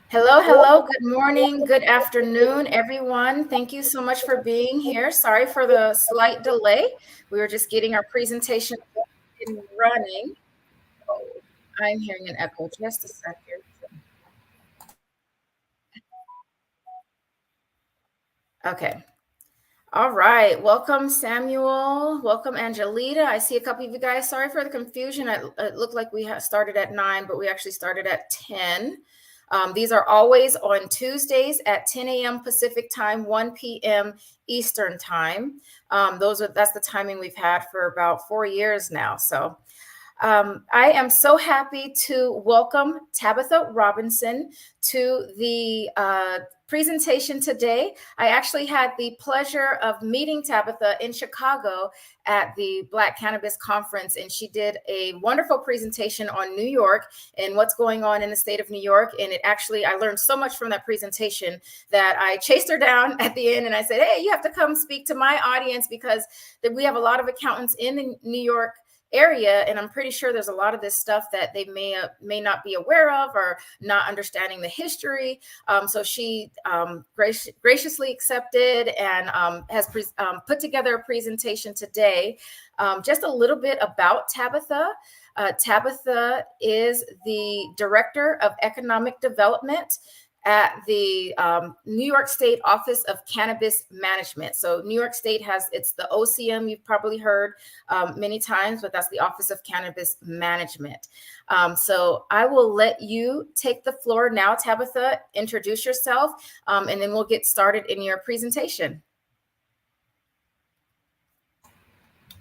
Hello, hello, good morning, good afternoon, everyone. Thank you so much for being here. Sorry for the slight delay. We were just getting our presentation up and running. Oh, I'm hearing an echo. Just a second. Okay. All right. Welcome, Samuel. Welcome, Angelita. I see a couple of you guys. Sorry for the confusion. It looked like we started at 9, but we actually started at 10. These are always on Tuesdays at 10 a.m. Pacific time, 1 p.m. Eastern time. That's the timing we've had for about 4 years now. So I am so happy to welcome Tabatha Robinson to the presentation today. I actually had the pleasure of meeting Tabatha in Chicago at the Black Cannabis Conference, and she did a wonderful presentation on New York and what's going on in the state of New York. And I learned so much from that presentation that I chased her down at the end and I said, hey, you have to come speak to my audience because we have a lot of accountants in the New York area, and I'm pretty sure there's a lot of this stuff that they may not be aware of or not understanding the history. So she graciously accepted and has put together a presentation today. Just a little bit about Tabatha. Tabatha is the Director of Economic Development at the New York State Office of Cannabis Management. So New York State it's the OCM, you've probably heard many times, but that's the Office of Cannabis Management. So I will let you take the floor now, Tabatha, introduce yourself, and then we'll get started in your presentation.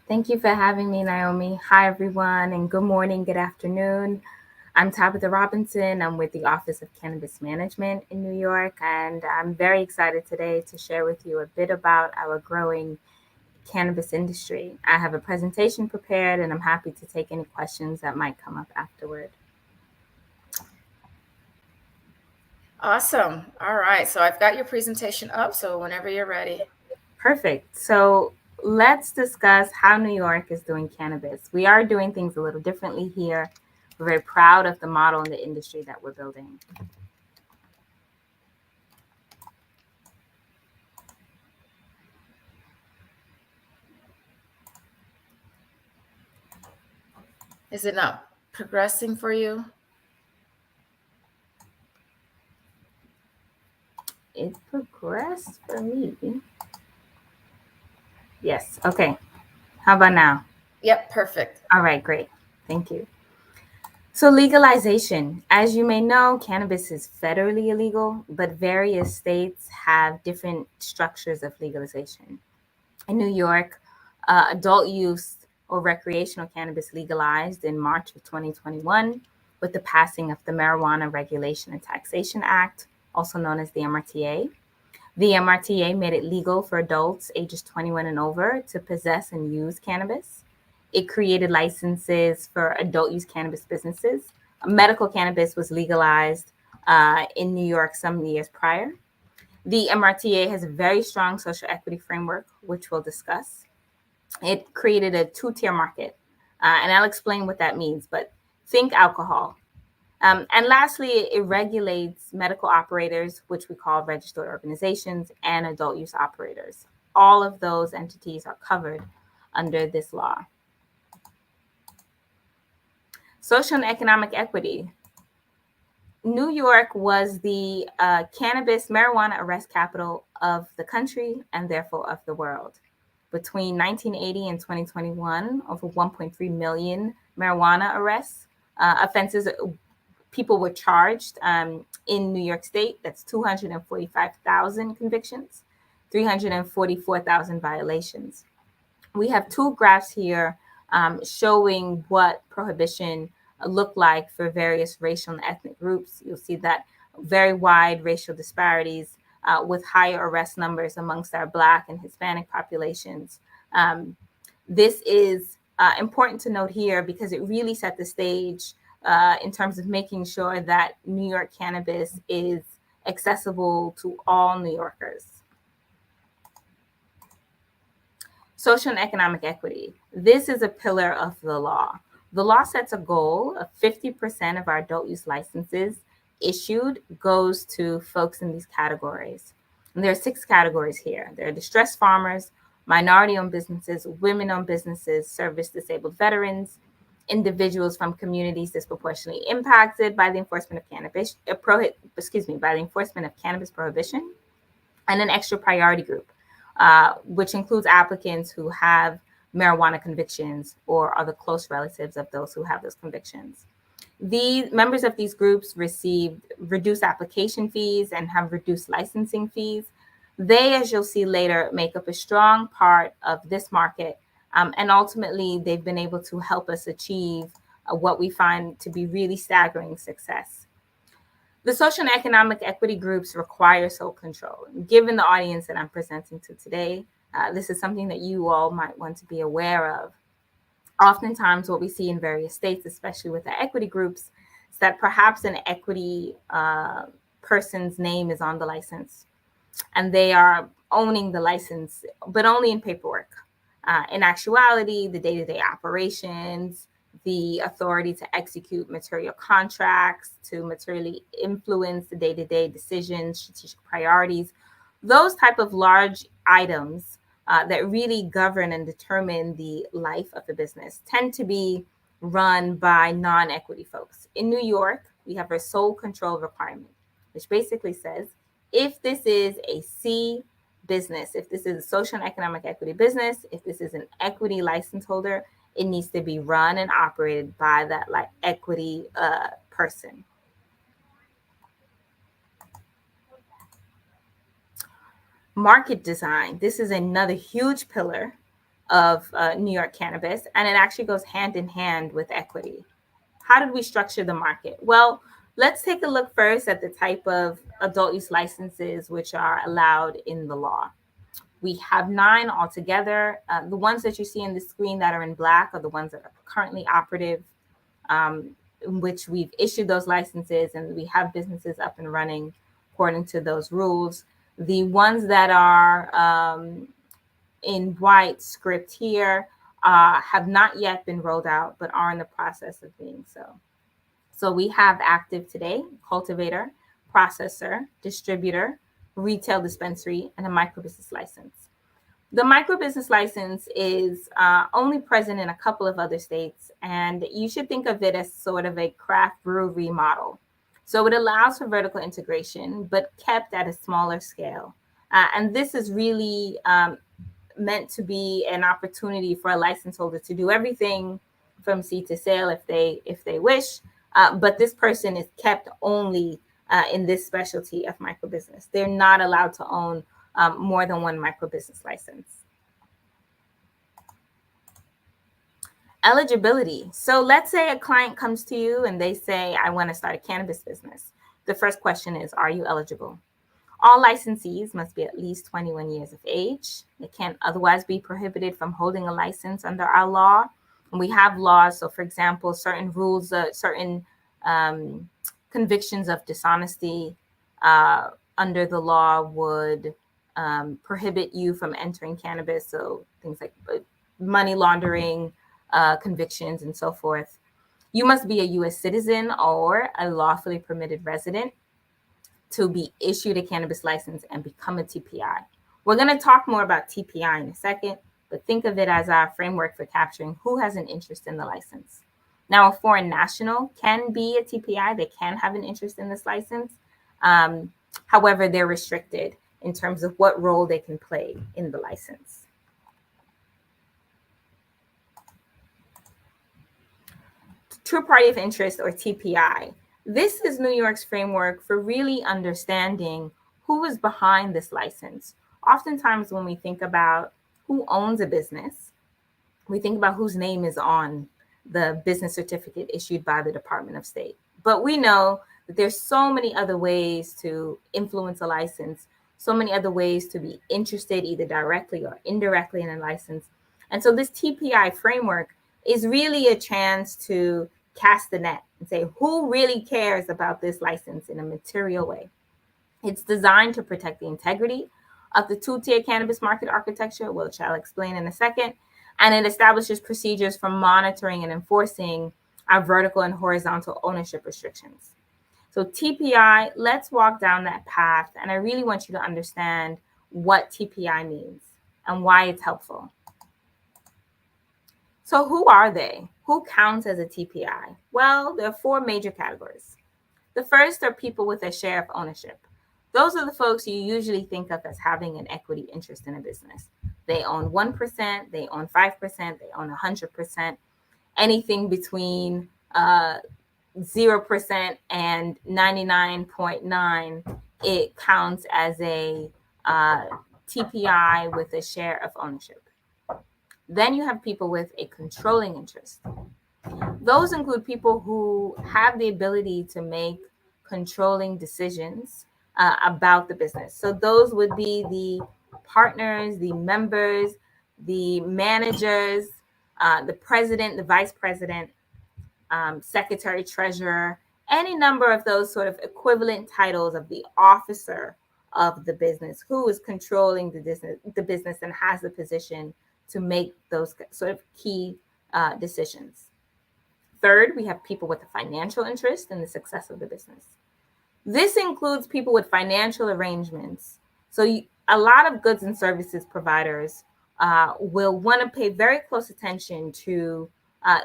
Thank you for having me, Naomi. Hi, everyone, and good morning, good afternoon. I'm Tabatha Robinson. I'm with the Office of Cannabis Management in New York, and I'm very excited today to share with you a bit about our growing cannabis industry. I have a presentation prepared, and I'm happy to take any questions that might come up afterward. Awesome. All right. So I've got your presentation up, so whenever you're ready. Perfect. So let's discuss how New York is doing cannabis. We are doing things a little differently here. We're very proud of the model and the industry that we're building. Is it not progressing for you? It progressed for me. Yes. Okay. How about now? Yep, perfect. All right, great. Thank you. So, legalization. As you may know, cannabis is federally illegal, but various states have different structures of legalization. In New York, adult use or recreational cannabis legalized in March of 2021 with the passing of the Marijuana Regulation and Taxation Act, also known as the MRTA. The MRTA made it legal for adults ages 21 and over to possess and use cannabis. It created licenses for adult use cannabis businesses. Medical cannabis was legalized in New York some years prior. The MRTA has a very strong social equity framework, which we'll discuss. It created a two-tier market, and I'll explain what that means, but think alcohol. And lastly, it regulates medical operators, which we call registered organizations, and adult use operators. All of those entities are covered under this law. Social and economic equity. New York was the cannabis marijuana arrest capital of the country and therefore of the world. Between 1980 and 2021, over 1.3 million marijuana offenses, people were charged in New York State. That's 245,000 convictions, 344,000 violations. We have two graphs here showing what prohibition looked like for various racial and ethnic groups. You'll see that very wide racial disparities with higher arrest numbers amongst our Black and Hispanic populations. This is important to note here because it really set the stage in terms of making sure that New York cannabis is accessible to all New Yorkers. Social and economic equity. This is a pillar of the law. The law sets a goal of 50% of our adult use licenses issued goes to folks in these categories. And there are 6 categories here. There are distressed farmers, minority-owned businesses, women-owned businesses, service-disabled veterans, individuals from communities disproportionately impacted by the enforcement of cannabis, by the enforcement of cannabis prohibition, and an extra priority group, which includes applicants who have marijuana convictions or are the close relatives of those who have those convictions. The members of these groups received reduced application fees and have reduced licensing fees. They, as you'll see later, make up a strong part of this market. And ultimately, they've been able to help us achieve what we find to be really staggering success. The social and economic equity groups require sole control. Given the audience that I'm presenting to today, this is something that you all might want to be aware of. Oftentimes, what we see in various states, especially with the equity groups, is that perhaps an equity person's name is on the license and they are owning the license, but only in paperwork. In actuality, the day-to-day operations, the authority to execute material contracts, to materially influence the day-to-day decisions, strategic priorities, those type of large items that really govern and determine the life of the business tend to be run by non-equity folks. In New York, we have a sole control requirement, which basically says if this is a C business, if this is a social and economic equity business, if this is an equity license holder, it needs to be run and operated by that equity person. Market design. This is another huge pillar of New York cannabis, and it actually goes hand in hand with equity. How did we structure the market? Well, let's take a look first at the type of adult use licenses which are allowed in the law. We have 9 altogether. The ones that you see in the screen that are in black are the ones that are currently operative, in which we've issued those licenses and we have businesses up and running according to those rules. The ones that are in white script here have not yet been rolled out, but are in the process of being so. So we have active today, cultivator, processor, distributor, retail dispensary, and a microbusiness license. The microbusiness license is only present in a couple of other states, and you should think of it as sort of a craft brewery model. So it allows for vertical integration, but kept at a smaller scale. And this is really meant to be an opportunity for a license holder to do everything from seed to sale if they wish. But this person is kept only in this specialty of microbusiness. They're not allowed to own more than one microbusiness license. Eligibility. So let's say a client comes to you and they say, I want to start a cannabis business. The first question is, are you eligible? All licensees must be at least 21 years of age. They can't otherwise be prohibited from holding a license under our law. And we have laws. So for example, certain rules, certain convictions of dishonesty under the law would prohibit you from entering cannabis. So things like money laundering, convictions, and so forth. You must be a U.S. citizen or a lawfully permitted resident to be issued a cannabis license and become a TPI. We're going to talk more about TPI in a second, but think of it as our framework for capturing who has an interest in the license. Now, a foreign national can be a TPI. They can have an interest in this license. However, they're restricted in terms of what role they can play in the license. True party of interest, or TPI. This is New York's framework for really understanding who is behind this license. Oftentimes when we think about who owns a business, we think about whose name is on the business certificate issued by the Department of State. But we know that there's so many other ways to influence a license, so many other ways to be interested either directly or indirectly in a license. And so this TPI framework is really a chance to cast the net and say, who really cares about this license in a material way? It's designed to protect the integrity of the two-tier cannabis market architecture, which I'll explain in a second. And it establishes procedures for monitoring and enforcing our vertical and horizontal ownership restrictions. So TPI, let's walk down that path. And I really want you to understand what TPI means and why it's helpful. So who are they? Who counts as a TPI? Well, there are four major categories. The first are people with a share of ownership. Those are the folks you usually think of as having an equity interest in a business. They own 1%, they own 5%, they own 100%. Anything between 0% and 99.9, it counts as a TPI with a share of ownership. Then you have people with a controlling interest. Those include people who have the ability to make controlling decisions about the business. So those would be the partners, the members, the managers, the president, the vice president, secretary, treasurer, any number of those sort of equivalent titles of the officer of the business who is controlling the business and has the position to make those sort of key decisions. Third, we have people with a financial interest in the success of the business. This includes people with financial arrangements. So a lot of goods and services providers will want to pay very close attention to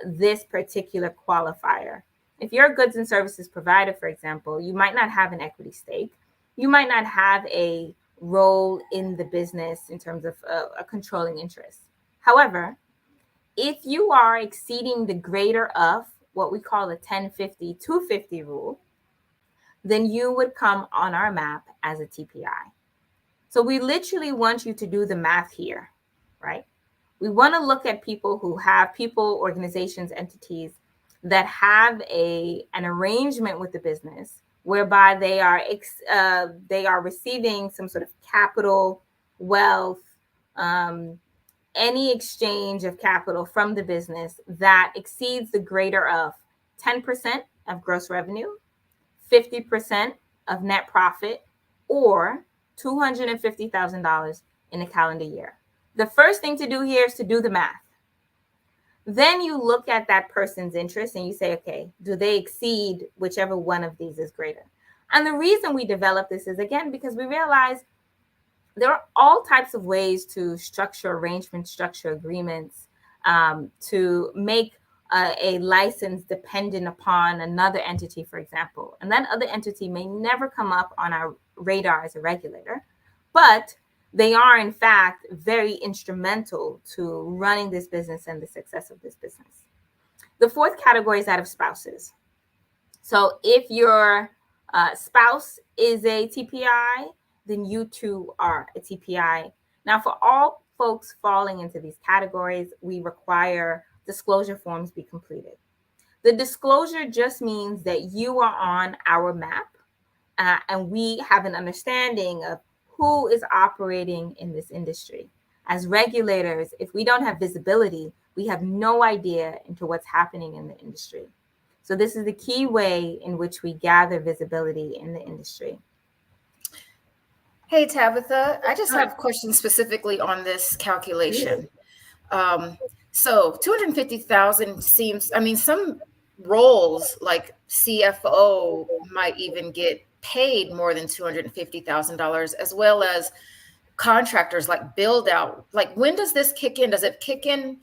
this particular qualifier. If you're a goods and services provider, for example, you might not have an equity stake. You might not have a role in the business in terms of a controlling interest. However, if you are exceeding the greater of what we call the 10-50-250 rule, then you would come on our map as a TPI. So we literally want you to do the math here, right? We want to look at people who have organizations, entities that have an arrangement with the business whereby they are receiving some sort of capital, wealth, any exchange of capital from the business that exceeds the greater of 10% of gross revenue, 50% of net profit, or $250,000 in a calendar year. The first thing to do here is to do the math. Then you look at that person's interest and you say, okay, do they exceed whichever one of these is greater? And the reason we develop this is, again, because we realize there are all types of ways to structure arrangements, structure agreements, to make a license dependent upon another entity, for example. And that other entity may never come up on our radar as a regulator, but they are, in fact, very instrumental to running this business and the success of this business. The fourth category is that of spouses. So if your spouse is a TPI, then you too are a TPI. Now, for all folks falling into these categories, we require disclosure forms be completed. The disclosure just means that you are on our map and we have an understanding of who is operating in this industry. As regulators, if we don't have visibility, we have no idea into what's happening in the industry. So this is the key way in which we gather visibility in the industry. Hey, Tabatha, I just have questions specifically on this calculation. So 250,000 seems, I mean, some roles like CFO might even get paid more than $250,000, as well as contractors like build out. Like, when does this kick in? Does it kick in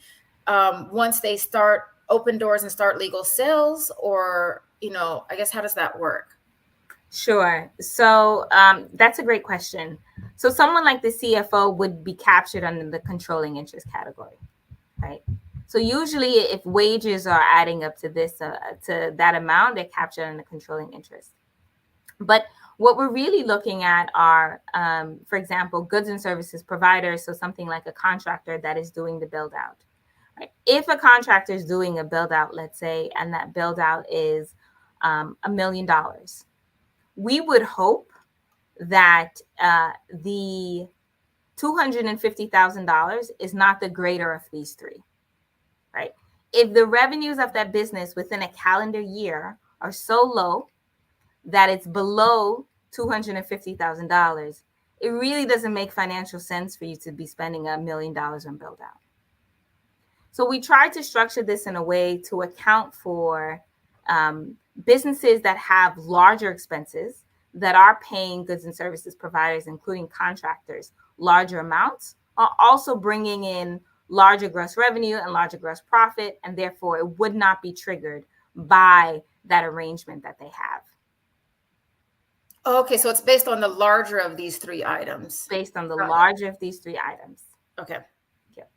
once they start open doors and start legal sales? Or, I guess, how does that work? Sure. So that's a great question. So someone like the CFO would be captured under the controlling interest category, right? So usually if wages are adding up to to that amount, they're captured under controlling interest. But what we're really looking at are, for example, goods and services providers. So something like a contractor that is doing the build out. Right? If a contractor is doing a build out, let's say, and that build out is $1 million, we would hope that the $250,000 is not the greater of these three, right? If the revenues of that business within a calendar year are so low that it's below $250,000, it really doesn't make financial sense for you to be spending $1 million on build out. So we try to structure this in a way to account for Businesses that have larger expenses, that are paying goods and services providers, including contractors, larger amounts, are also bringing in larger gross revenue and larger gross profit, and therefore it would not be triggered by that arrangement that they have. Okay, so it's based on the larger of these three items. Based on the larger of these three items. Okay. Yep.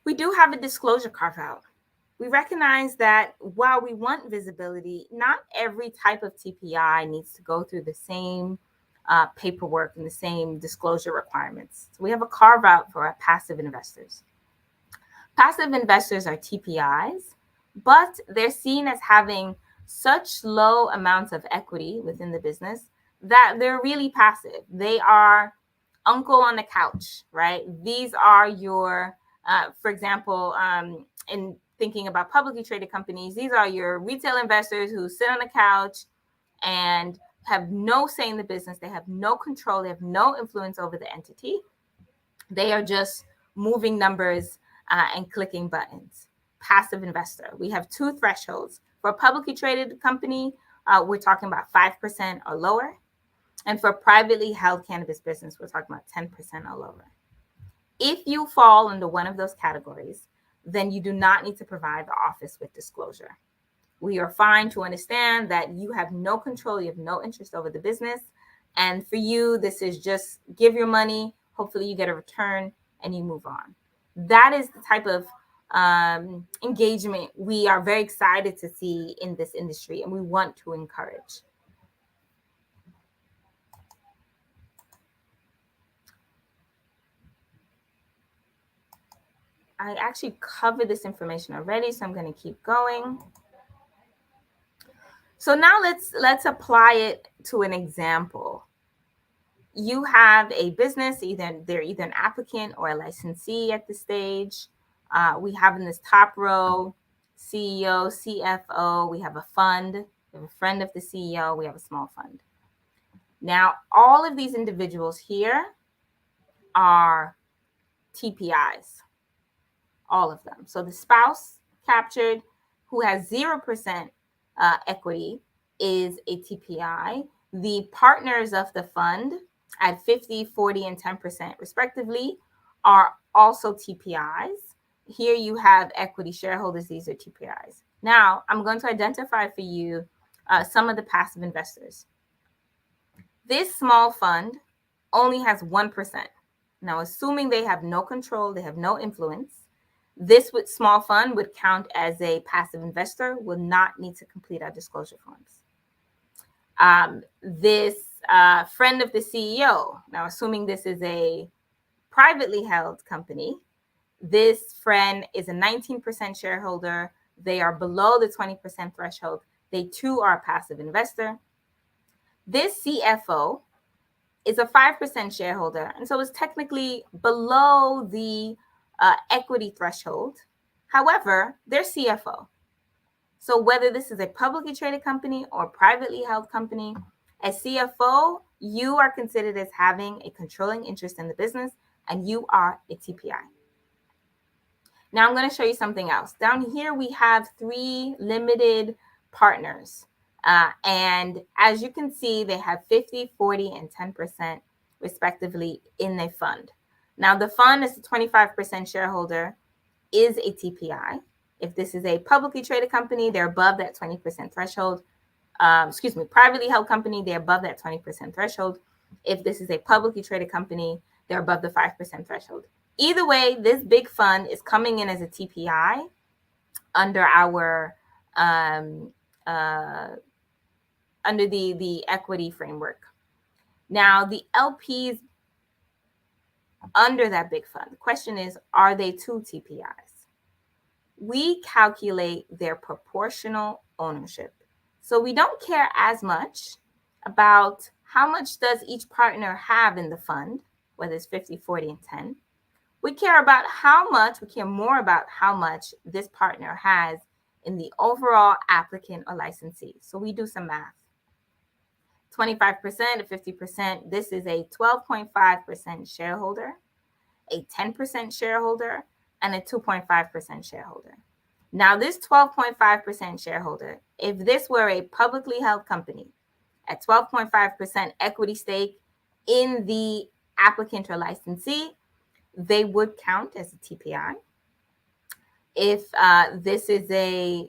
We do have a disclosure carve out. We recognize that while we want visibility, not every type of TPI needs to go through the same paperwork and the same disclosure requirements. So we have a carve out for our passive investors. Passive investors are TPIs, but they're seen as having such low amounts of equity within the business that they're really passive. They are uncle on the couch, right? These are your, for example, in thinking about publicly traded companies, these are your retail investors who sit on the couch and have no say in the business. They have no control. They have no influence over the entity. They are just moving numbers and clicking buttons. Passive investor. We have two thresholds. For a publicly traded company, we're talking about 5% or lower. And for privately held cannabis business, we're talking about 10% or lower. If you fall into one of those categories, then you do not need to provide the office with disclosure. We are fine to understand that you have no control, you have no interest over the business. And for you, this is just give your money, hopefully you get a return, and you move on. That is the type of engagement we are very excited to see in this industry, and we want to encourage. I actually covered this information already, so I'm going to keep going. So now let's apply it to an example. You have a business, they're either an applicant or a licensee at this stage. We have in this top row CEO, CFO. We have a fund. We have a friend of the CEO. We have a small fund. Now, all of these individuals here are TPIs. All of them. So the spouse captured who has 0% equity is a TPI. The partners of the fund at 50, 40, and 10% respectively are also TPIs. Here you have equity shareholders. These are TPIs. Now, I'm going to identify for you some of the passive investors. This small fund only has 1%. Now, assuming they have no control, they have no influence, this small fund would count as a passive investor, will not need to complete our disclosure forms. This friend of the CEO, now assuming this is a privately held company, this friend is a 19% shareholder. They are below the 20% threshold. They too are a passive investor. This CFO is a 5% shareholder, and so is technically below the equity threshold. However, they're CFO. So whether this is a publicly traded company or privately held company, as CFO, you are considered as having a controlling interest in the business, and you are a TPI. Now I'm going to show you something else. Down here, we have 3 limited partners. And as you can see, they have 50, 40, and 10% respectively in a fund. Now, the fund is a 25% shareholder, is a TPI. If this is a publicly traded company, they're above that 20% threshold. Privately held company, they're above that 20% threshold. If this is a publicly traded company, they're above the 5% threshold. Either way, this big fund is coming in as a TPI under our under the equity framework. Now, the LPs under that big fund, the question is, are they 2 TPIs? We calculate their proportional ownership. So we don't care as much about how much does each partner have in the fund, whether it's 50, 40, and 10. We care more about how much this partner has in the overall applicant or licensee. So we do some math. 25% to 50%, this is a 12.5% shareholder. a 10% shareholder, and a 2.5% shareholder. Now, this 12.5% shareholder, if this were a publicly held company at 12.5% equity stake in the applicant or licensee, they would count as a TPI. If this is a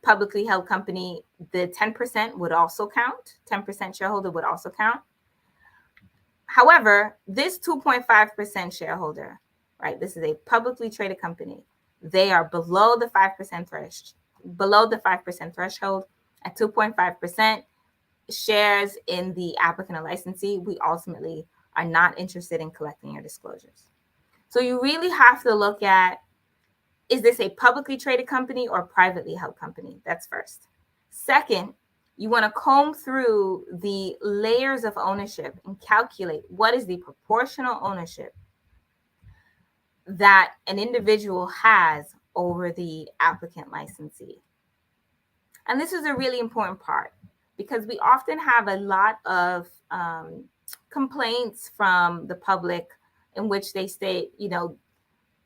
publicly held company, the 10% would also count. 10% shareholder would also count. However, this 2.5% shareholder, right? This is a publicly traded company. They are below the 5% threshold at 2.5% shares in the applicant or licensee. We ultimately are not interested in collecting your disclosures. So you really have to look at, is this a publicly traded company or privately held company? That's first. Second, you want to comb through the layers of ownership and calculate what is the proportional ownership that an individual has over the applicant licensee. And this is a really important part because we often have a lot of complaints from the public in which they state,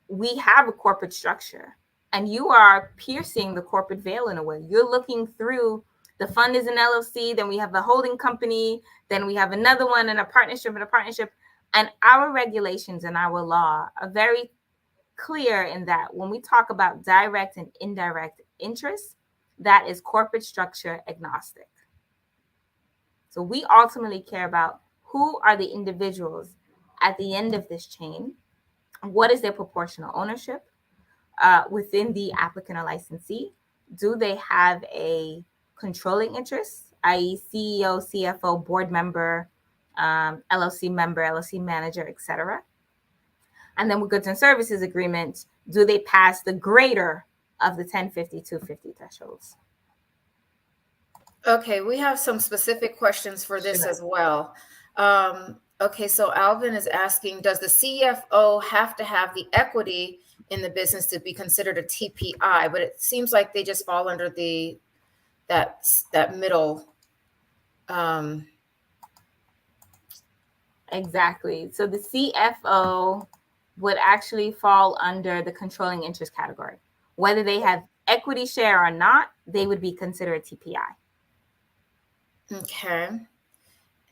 we have a corporate structure and you are piercing the corporate veil in a way. You're looking through, the fund is an LLC, then we have a holding company, then we have another one and a partnership. And our regulations and our law are very clear in that when we talk about direct and indirect interests, that is corporate structure agnostic. So we ultimately care about who are the individuals at the end of this chain. What is their proportional ownership within the applicant or licensee? Do they have a controlling interest, i.e. CEO, CFO, board member, LLC member, LLC manager, etc.? And then with goods and services agreements, do they pass the greater of the 1050, 250 thresholds? Okay, we have some specific questions for this as well. Okay, so Alvin is asking, does the CFO have to have the equity in the business to be considered a TPI? But it seems like they just fall under that middle. Exactly. So the CFO would actually fall under the controlling interest category. Whether they have equity share or not, they would be considered a TPI. Okay.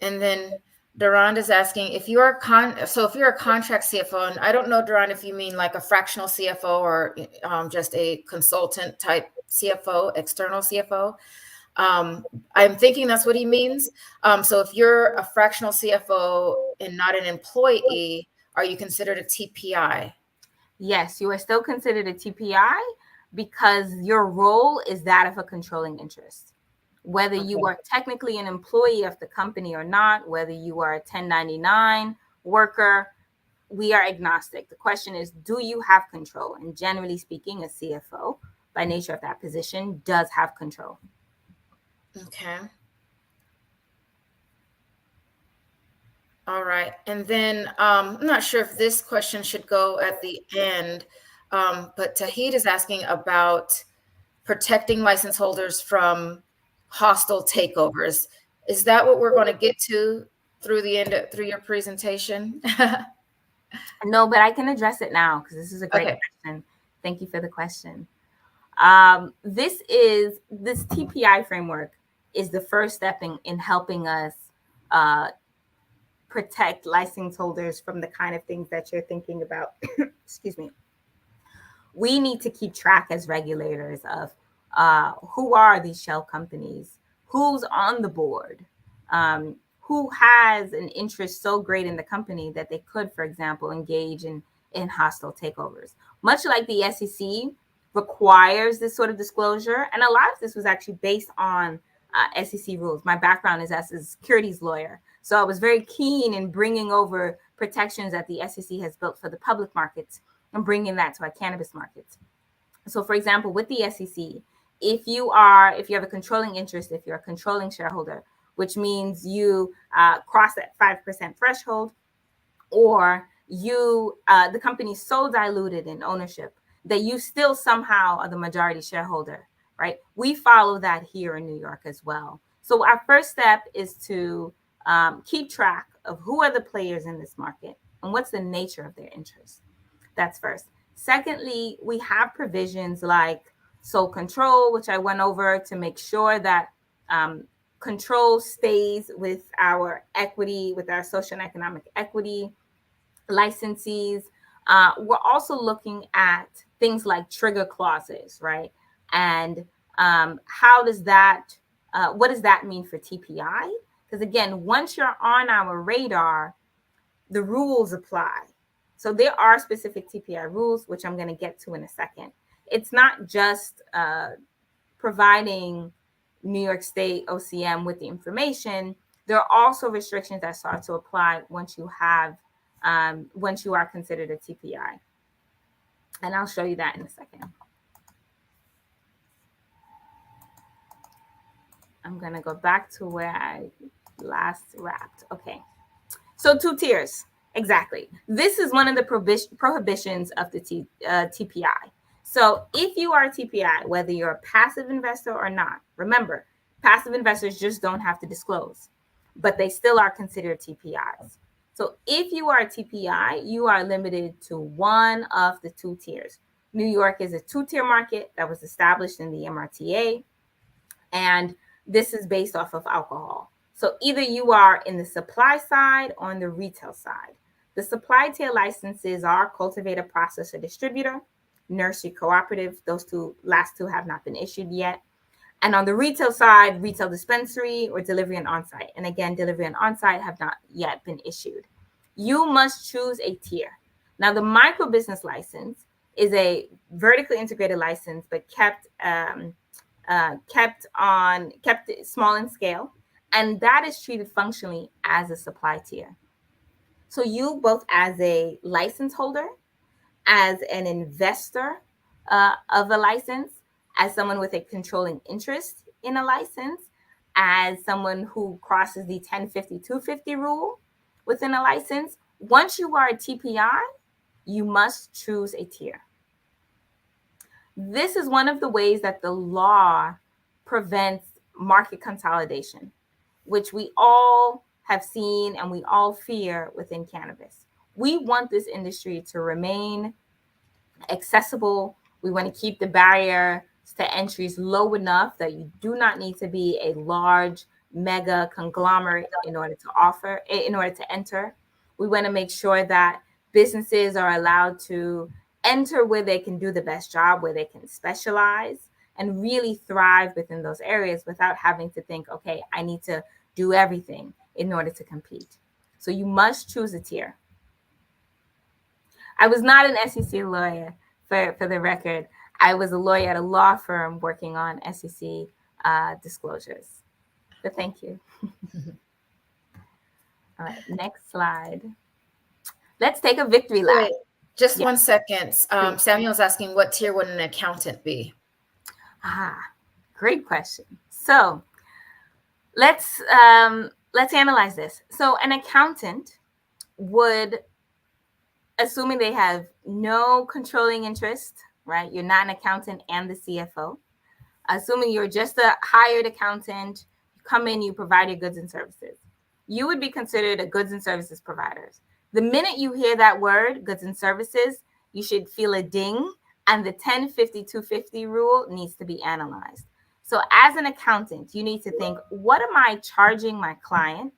And then Durand is asking if you're a contract CFO, and I don't know, Durand, if you mean like a fractional CFO or just a consultant type CFO, external CFO. I'm thinking that's what he means. So if you're a fractional CFO and not an employee, are you considered a TPI? Yes, you are still considered a TPI because your role is that of a controlling interest. Whether you are technically an employee of the company or not, whether you are a 1099 worker, we are agnostic. The question is, do you have control? And generally speaking, a CFO, by nature of that position, does have control. Okay. All right. And then I'm not sure if this question should go at the end, but Tahid is asking about protecting license holders from hostile takeovers. Is that what we're going to get to through your presentation? No, but I can address it now because this is a great question. Thank you for the question. This TPI framework is the first step in helping us protect license holders from the kind of things that you're thinking about. Excuse me. We need to keep track as regulators of who are these shell companies, who's on the board, who has an interest so great in the company that they could, for example, engage in hostile takeovers. Much like the SEC requires this sort of disclosure, and a lot of this was actually based on SEC rules. My background is as a securities lawyer, so I was very keen in bringing over protections that the SEC has built for the public markets and bringing that to our cannabis markets. So, for example, with the SEC, if you have a controlling interest, if you're a controlling shareholder, which means you cross that 5% threshold, or the company is so diluted in ownership that you still somehow are the majority shareholder, right? We follow that here in New York as well. So our first step is to keep track of who are the players in this market, and what's the nature of their interest. That's first. Secondly, we have provisions like sole control, which I went over to make sure that control stays with our equity, with our social and economic equity licensees. We're also looking at things like trigger clauses, right? And how does that, what does that mean for TPI? Because again, once you're on our radar, the rules apply. So there are specific TPI rules, which I'm going to get to in a second. It's not just providing New York State OCM with the information. There are also restrictions that start to apply once you are considered a TPI. And I'll show you that in a second. I'm going to go back to where I last wrapped. Okay. So 2 tiers. Exactly. This is one of the prohibitions of the TPI. So if you are a TPI, whether you're a passive investor or not, remember, passive investors just don't have to disclose, but they still are considered TPIs. So if you are a TPI, you are limited to one of the 2 tiers. New York is a 2-tier market that was established in the MRTA, and this is based off of alcohol. So either you are in the supply side or on the retail side. The supply tier licenses are cultivator, processor, distributor, nursery, cooperative. Those last two have not been issued yet. And on the retail side, retail dispensary or delivery and on-site. And again, delivery and on-site have not yet been issued. You must choose a tier. Now, the micro business license is a vertically integrated license, but kept small in scale, and that is treated functionally as a supply tier. So you, both as a license holder, as an investor of a license, as someone with a controlling interest in a license, as someone who crosses the 1050-250 rule within a license, once you are a TPI, you must choose a tier. This is one of the ways that the law prevents market consolidation, which we all have seen and we all fear within cannabis. We want this industry to remain accessible. We want to keep the barrier to entries low enough that you do not need to be a large mega conglomerate in order to enter. We want to make sure that businesses are allowed to enter where they can do the best job, where they can specialize and really thrive within those areas without having to think, okay, I need to do everything in order to compete. So you must choose a tier. I was not an SEC lawyer, for the record. I was a lawyer at a law firm working on SEC disclosures. But thank you. All right, next slide. Let's take a victory lap. Wait, just 1 second. Samuel's asking, what tier would an accountant be? Great question. So let's analyze this. So an accountant would, assuming they have no controlling interest, right? You're not an accountant and the CFO. Assuming you're just a hired accountant, you come in, you provide your goods and services. You would be considered a goods and services provider. The minute you hear that word, goods and services, you should feel a ding, and the 1050-250 rule needs to be analyzed. So as an accountant, you need to think, what am I charging my client?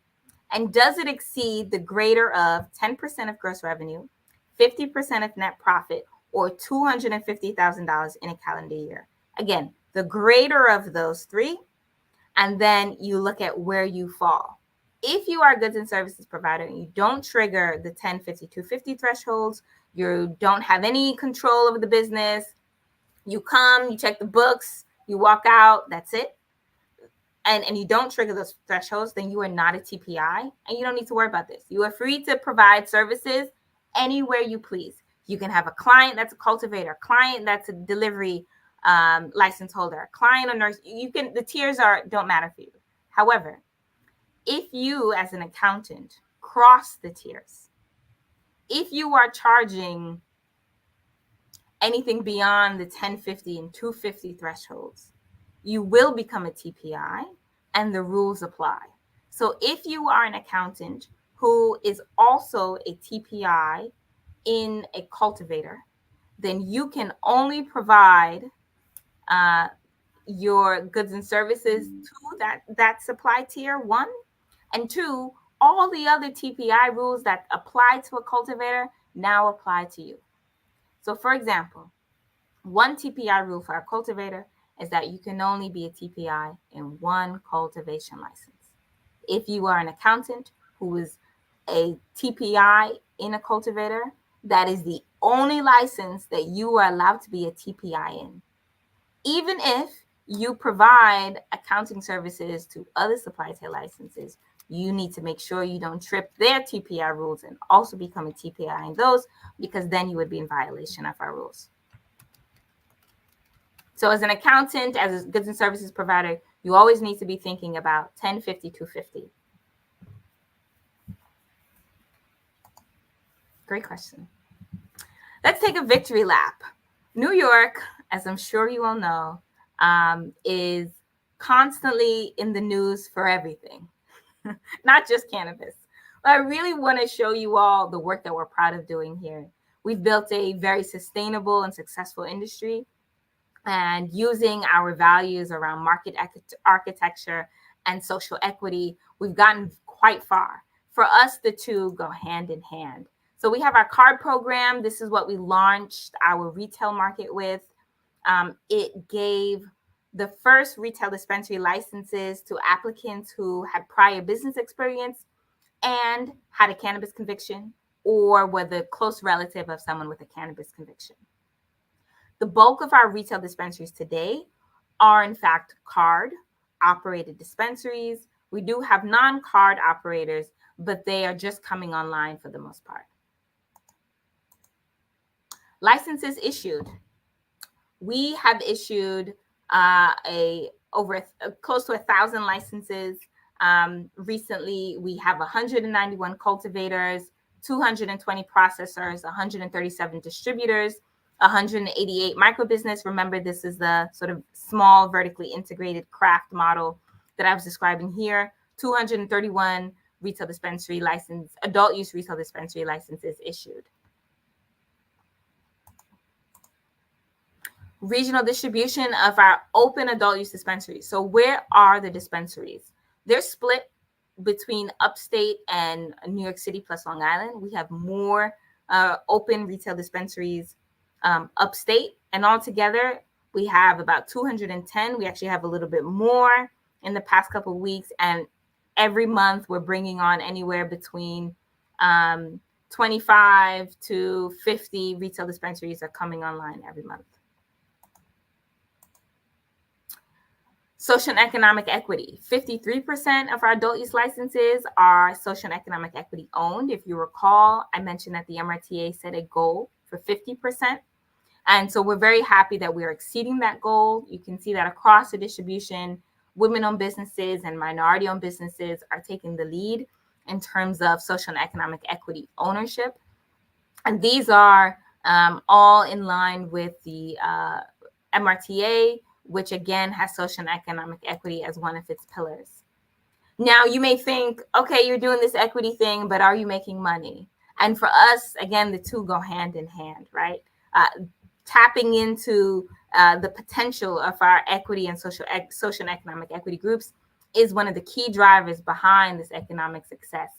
And does it exceed the greater of 10% of gross revenue, 50% of net profit, or $250,000 in a calendar year? Again, the greater of those three, and then you look at where you fall. If you are a goods and services provider and you don't trigger the 1050-250 thresholds, you don't have any control over the business, you come, you check the books, you walk out, that's it, and you don't trigger those thresholds, then you are not a TPI, and you don't need to worry about this. You are free to provide services anywhere you please. You can have a client that's a cultivator, a client that's a delivery license holder, a client or nurse. The tiers don't matter for you. However, if you as an accountant cross the tiers, if you are charging anything beyond the 1050 and 250 thresholds, you will become a TPI and the rules apply. So if you are an accountant who is also a TPI in a cultivator, then you can only provide your goods and services to that supply tier, one, and two, all the other TPI rules that apply to a cultivator now apply to you. So for example, one TPI rule for a cultivator is that you can only be a TPI in one cultivation license. If you are an accountant who is a TPI in a cultivator, that is the only license that you are allowed to be a TPI in. Even if you provide accounting services to other supply chain licenses, you need to make sure you don't trip their TPI rules and also become a TPI in those, because then you would be in violation of our rules. So as an accountant, as a goods and services provider, you always need to be thinking about 1050, 250. Great question. Let's take a victory lap. New York, as I'm sure you all know, is constantly in the news for everything, not just cannabis. But I really want to show you all the work that we're proud of doing here. We've built a very sustainable and successful industry, and using our values around market architecture and social equity, we've gotten quite far. For us, the two go hand in hand. So we have our card program. This is what we launched our retail market with. It gave the first retail dispensary licenses to applicants who had prior business experience and had a cannabis conviction, or were the close relative of someone with a cannabis conviction. The bulk of our retail dispensaries today are, in fact, card operated dispensaries. We do have non-card operators, but they are just coming online for the most part. Licenses issued. We have issued close to 1,000 licenses. Recently, we have 191 cultivators, 220 processors, 137 distributors, 188 microbusiness. Remember, this is the sort of small vertically integrated craft model that I was describing here. 231 retail dispensary license, adult use retail dispensary licenses issued. Regional distribution of our open adult use dispensaries. So where are the dispensaries? They're split between upstate and New York City plus Long Island. We have more open retail dispensaries upstate, and altogether we have about 210. We actually have a little bit more in the past couple of weeks, and every month we're bringing on anywhere between 25 to 50 retail dispensaries are coming online every month. Social and economic equity. 53% of our adult use licenses are social and economic equity owned. If you recall, I mentioned that the MRTA set a goal for 50%. And so we're very happy that we are exceeding that goal. You can see that across the distribution, women-owned businesses and minority-owned businesses are taking the lead in terms of social and economic equity ownership. And these are all in line with the MRTA, which again has social and economic equity as one of its pillars. Now, you may think, okay, you're doing this equity thing, but are you making money? And for us, again, the two go hand in hand, right? Tapping into the potential of our equity and social and economic equity groups is one of the key drivers behind this economic success.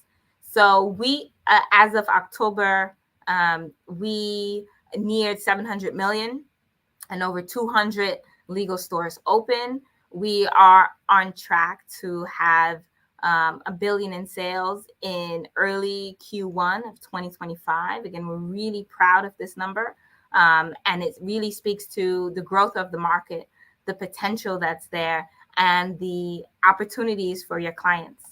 So we, as of October, we neared 700 million and over 200 legal stores open. We are on track to have $1 billion in sales in early Q1 of 2025. Again, we're really proud of this number. And it really speaks to the growth of the market, the potential that's there, and the opportunities for your clients.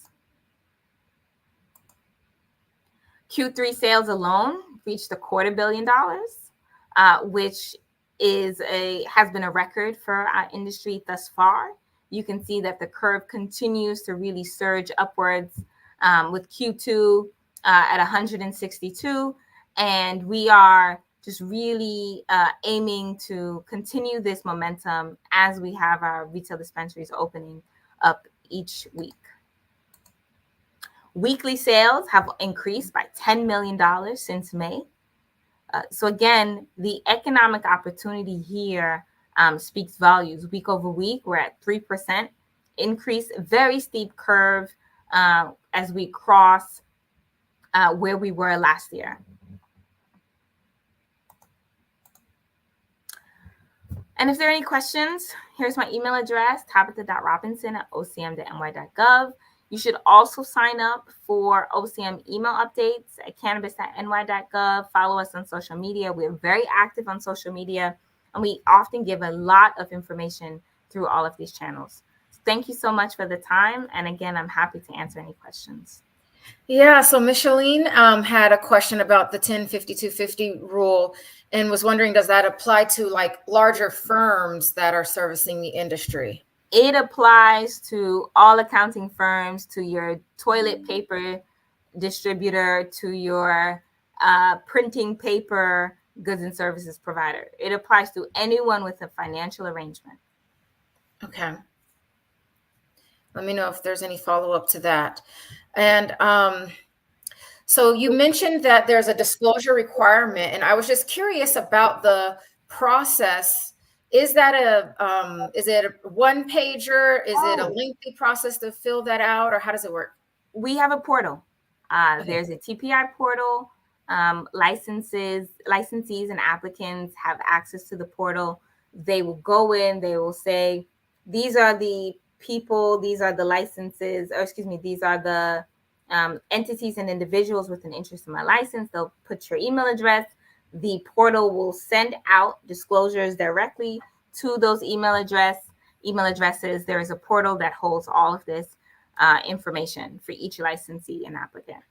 Q3 sales alone reached $250 million, which has been a record for our industry thus far. You can see that the curve continues to really surge upwards with Q2 at 162, and we are just really aiming to continue this momentum as we have our retail dispensaries opening up each week. Weekly sales have increased by $10 million since May. So again, the economic opportunity here speaks volumes. Week over week, we're at 3% increase, very steep curve as we cross where we were last year. And if there are any questions, here's my email address, tabatha.robinson@ocm.ny.gov. You should also sign up for OCM email updates at cannabis.ny.gov. Follow us on social media. We're very active on social media, and we often give a lot of information through all of these channels. Thank you so much for the time. And again, I'm happy to answer any questions. Yeah, so Micheline had a question about the 105250 rule and was wondering, does that apply to like larger firms that are servicing the industry? It applies to all accounting firms, to your toilet paper distributor, to your printing paper goods and services provider. It applies to anyone with a financial arrangement. Okay. Let me know if there's any follow-up to that. And so you mentioned that there's a disclosure requirement, and I was just curious about the process. Is that is it a one pager? Is it a lengthy process to fill that out, or how does it work? We have a portal. There's a TPI portal. Licensees and applicants have access to the portal. They will go in, they will say, these are the people, these are the licenses, or excuse me, these are the entities and individuals with an interest in my license. They'll put your email address. The portal will send out disclosures directly to those email addresses. There is a portal that holds all of this information for each licensee and applicant.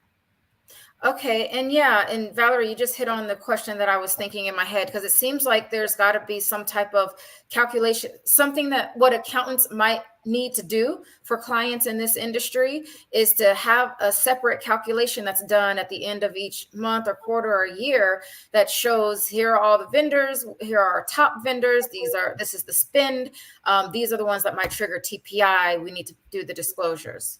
Okay. And yeah, and Valerie, you just hit on the question that I was thinking in my head, because it seems like there's got to be some type of calculation, something that what accountants might need to do for clients in this industry is to have a separate calculation that's done at the end of each month or quarter or year that shows, here are all the vendors, here are our top vendors, this is the spend, these are the ones that might trigger TPI. We need to do the disclosures.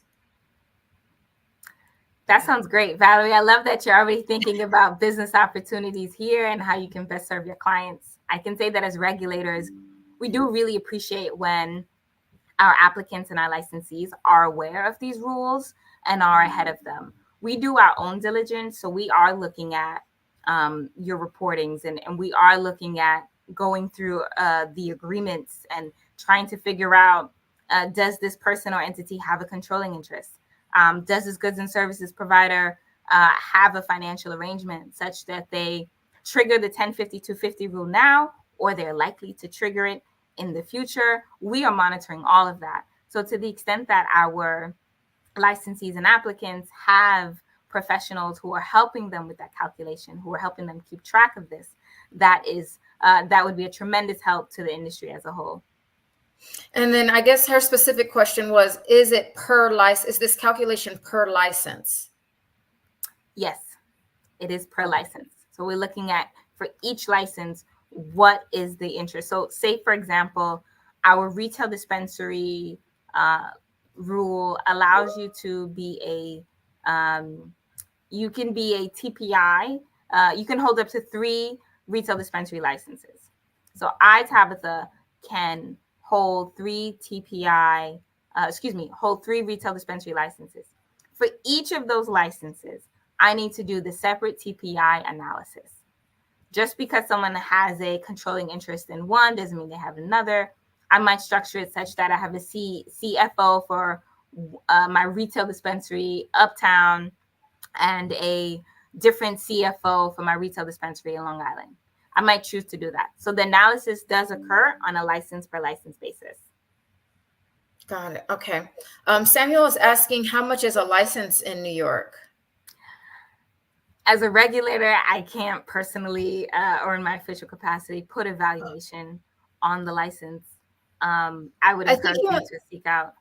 That sounds great, Valerie. I love that you're already thinking about business opportunities here and how you can best serve your clients. I can say that as regulators, we do really appreciate when our applicants and our licensees are aware of these rules and are ahead of them. We do our own diligence, so we are looking at your reportings and we are looking at going through the agreements and trying to figure out, does this person or entity have a controlling interest? Does this goods and services provider have a financial arrangement such that they trigger the 105250 rule now, or they're likely to trigger it in the future? We are monitoring all of that. So to the extent that our licensees and applicants have professionals who are helping them with that calculation, who are helping them keep track of this, that would be a tremendous help to the industry as a whole. And then I guess her specific question was, is it per license? Is this calculation per license? Yes, it is per license. So we're looking at, for each license, what is the interest? So say, for example, our retail dispensary rule allows you to be you can be a TPI. You can hold up to 3 retail dispensary licenses. So I, Tabatha, can hold 3 retail dispensary licenses. For each of those licenses, I need to do the separate TPI analysis. Just because someone has a controlling interest in one doesn't mean they have another. I might structure it such that I have a CFO for my retail dispensary uptown and a different CFO for my retail dispensary in Long Island. I might choose to do that. So the analysis does occur on a license per license basis. Got it. Okay. Samuel is asking, how much is a license in New York? As a regulator, I can't personally, or in my official capacity, put a valuation on the license. I would encourage you to seek out.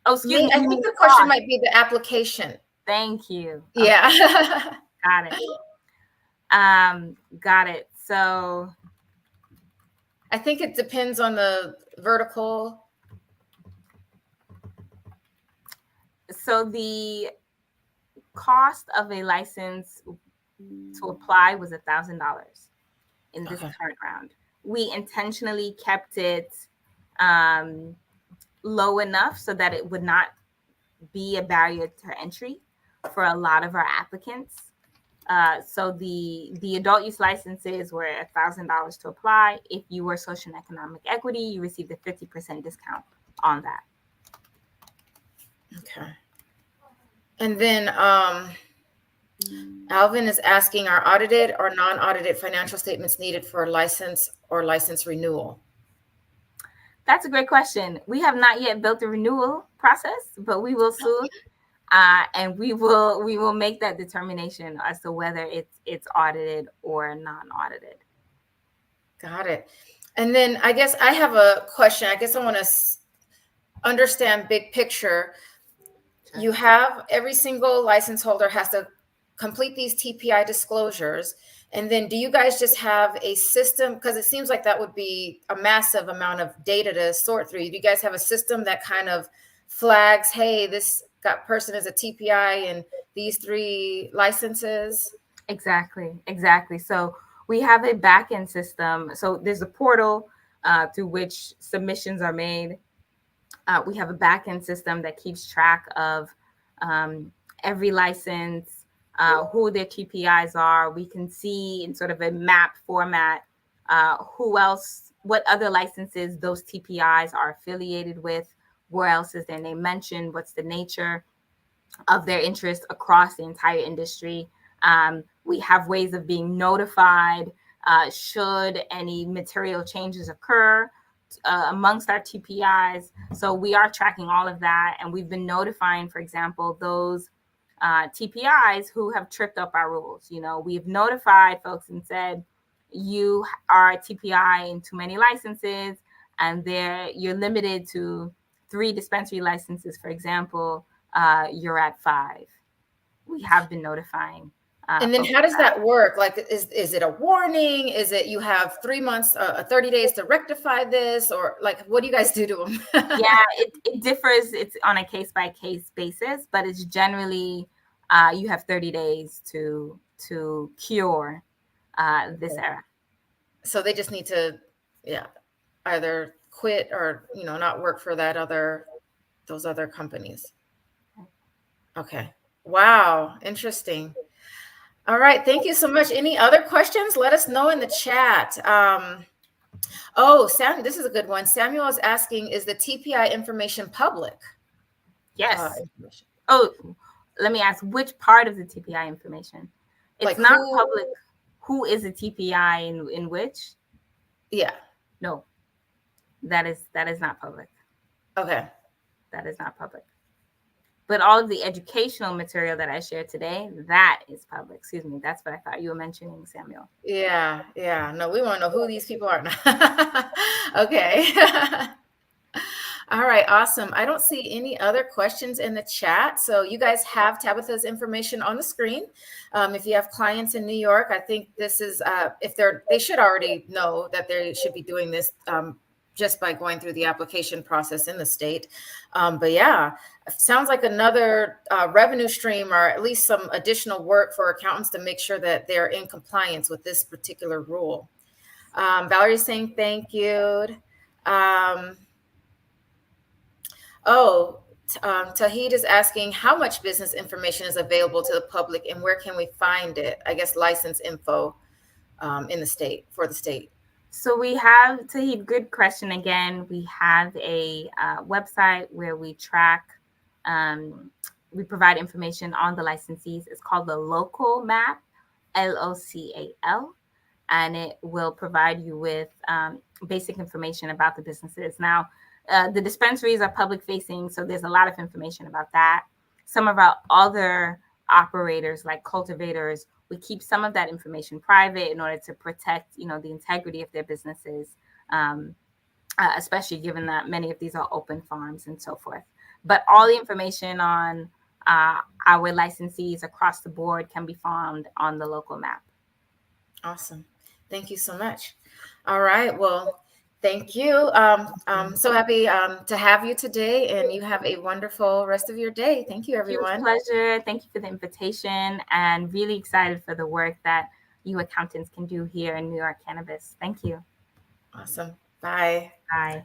Oh, excuse me. I think the question might be the application. Thank you. Okay. Yeah. Got it. Got it. So I think it depends on the vertical. So the cost of a license to apply was $1,000 in this Okay. current round. We intentionally kept it low enough so that it would not be a barrier to entry for a lot of our applicants. So the adult use licenses were $1,000 to apply. If you were social and economic equity, you received a 50% discount on that. Okay. And then Alvin is asking, are audited or non-audited financial statements needed for license or license renewal? That's a great question. We have not yet built a renewal process, but we will soon. And we will make that determination as to whether it's audited or non-audited. Got it. And then I guess I have a question. I guess I want to understand big picture. Sure. You have every single license holder has to complete these TPI disclosures. And then do you guys just have a system? Because it seems like that would be a massive amount of data to sort through. Do you guys have a system that kind of flags, hey, this person is a TPI and these 3 licenses? Exactly. So we have a back-end system. So there's a portal through which submissions are made. We have a back-end system that keeps track of every license, who their TPIs are. We can see in sort of a map format who else, what other licenses those TPIs are affiliated with, where else is their name mentioned, what's the nature of their interest across the entire industry. We have ways of being notified should any material changes occur amongst our TPIs. So we are tracking all of that. And we've been notifying, for example, those TPIs who have tripped up our rules. We've notified folks and said, you are a TPI in too many licenses, and you're limited to 3 dispensary licenses, for example. You're at 5. We have been notifying. And then how does that work? Like, is it a warning? Is it you have 3 months, 30 days to rectify this? Or like, what do you guys do to them? Yeah, it differs. It's on a case-by-case basis, but it's generally you have 30 days to cure this error. So they just need to, either quit or, not work for those other companies. Okay. Wow. Interesting. All right. Thank you so much. Any other questions? Let us know in the chat. Sam, this is a good one. Samuel is asking, is the TPI information public? Yes. Let me ask, which part of the TPI information? It's like not public. Who is a TPI in which? Yeah. No, that is not public. Okay. That is not public. But all of the educational material that I shared today, that is public. Excuse me. That's what I thought you were mentioning, Samuel. Yeah. No, we want to know who these people are. Okay. All right, awesome. I don't see any other questions in the chat. So you guys have Tabatha's information on the screen. If you have clients in New York, I think this is, they should already know that they should be doing this just by going through the application process in the state. But yeah, sounds like another revenue stream, or at least some additional work for accountants to make sure that they're in compliance with this particular rule. Valerie's saying thank you. Tahid is asking how much business information is available to the public and where can we find it? I guess license info in the state, for the state. So we have, Tahid, good question again. We have a website where we track, we provide information on the licensees. It's called the Local Map, LOCAL, and it will provide you with basic information about the businesses. Now, the dispensaries are public facing, so there's a lot of information about that. Some of our other operators, like cultivators, we keep some of that information private in order to protect, the integrity of their businesses, especially given that many of these are open farms and so forth. But all the information on our licensees across the board can be found on the Local Map. Awesome. Thank you so much. All right. Well, Thank you. I'm so happy to have you today, and you have a wonderful rest of your day. Thank you, Huge everyone. pleasure. Thank you for the invitation, and really excited for the work that you accountants can do here in New York Cannabis. Thank you. Awesome. Bye. Bye.